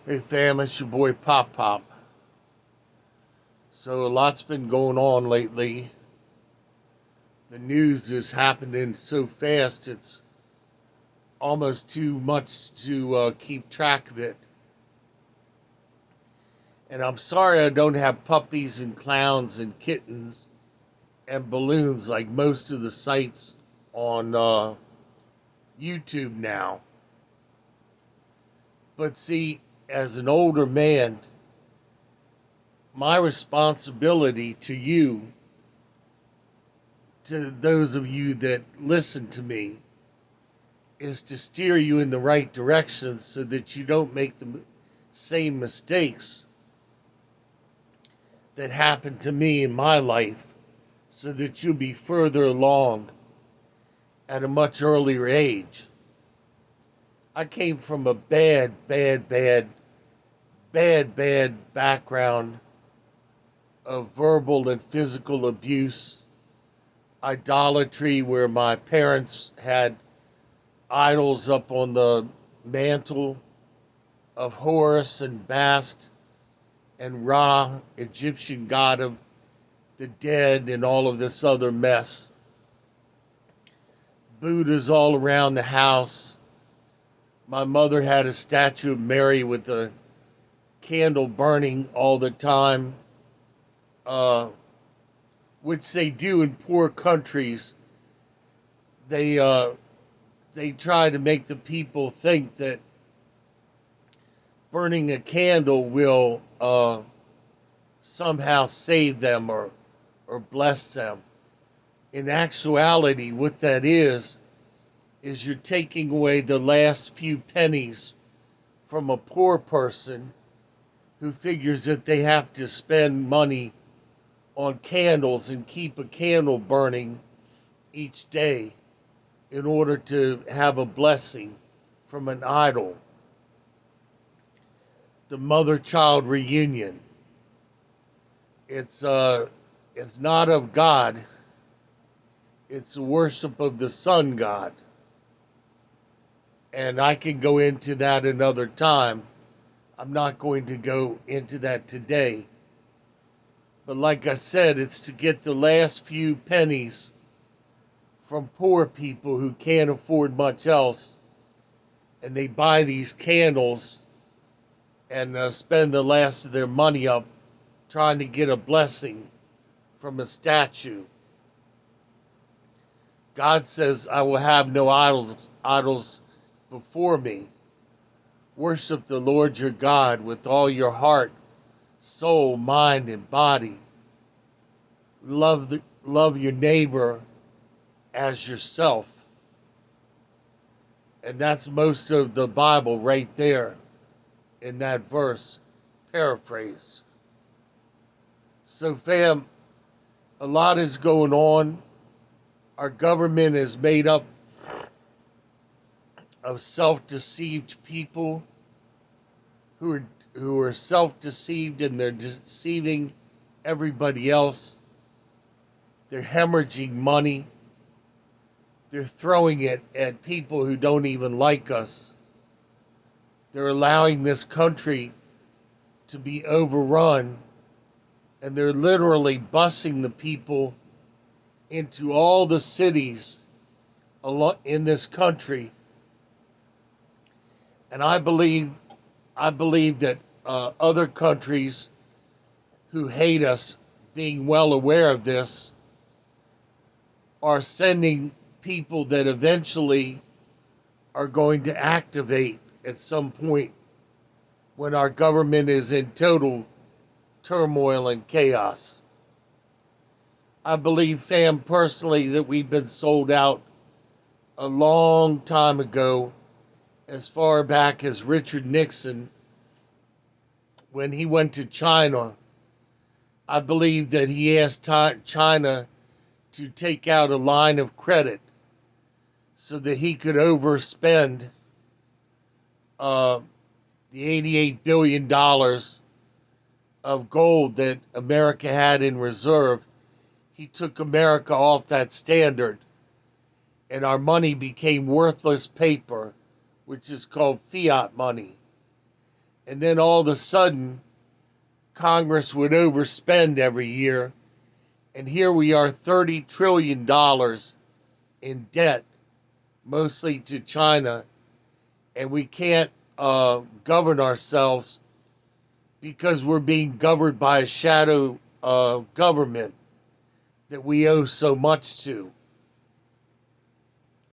Hey fam, it's your boy Pop Pop. So a lot's been going on lately. The news is happening so fast it's almost too much to keep track of it. And I'm sorry I don't have puppies and clowns and kittens and balloons like most of the sites on YouTube now. But see, as an older man, my responsibility to you, to those of you that listen to me, is to steer you in the right direction so that you don't make the same mistakes that happened to me in my life, so that you'll be further along at a much earlier age. I came from a bad background of verbal and physical abuse, idolatry, where my parents had idols up on the mantle of Horus and Bast and Ra, Egyptian god of the dead, and all of this other mess. Buddhas all around the house. My mother had a statue of Mary with a candle burning all the time, uh, which they do in poor countries. They they try to make the people think that burning a candle will somehow save them or bless them. In actuality, what that is you're taking away the last few pennies from a poor person who figures that they have to spend money on candles and keep a candle burning each day in order to have a blessing from an idol. The mother-child reunion. It's not of God. It's the worship of the sun god. And I can go into that another time. I'm not going to go into that today. But like I said, it's to get the last few pennies from poor people who can't afford much else. And they buy these candles and spend the last of their money up trying to get a blessing from a statue. God says, I will have no idols before me. Worship the Lord your God with all your heart, soul, mind, and body. Love your neighbor as yourself. And that's most of the Bible right there in that verse, paraphrased. So, fam, a lot is going on. Our government is made up of self-deceived people who are self-deceived, and they're deceiving everybody else. They're hemorrhaging money. They're throwing it at people who don't even like us. They're allowing this country to be overrun, and they're literally busing the people into all the cities in this country. And I believe that other countries who hate us, being well aware of this, are sending people that eventually are going to activate at some point when our government is in total turmoil and chaos. I believe, fam, personally, that we've been sold out a long time ago, as far back as Richard Nixon, when he went to China. I believe that he asked China to take out a line of credit so that he could overspend the $88 billion of gold that America had in reserve. He took America off that standard, and our money became worthless paper, which is called fiat money. and then all of a sudden Congress would overspend every year, and here we are $30 trillion in debt, mostly to China, and we can't govern ourselves because we're being governed by a shadow government that we owe so much to.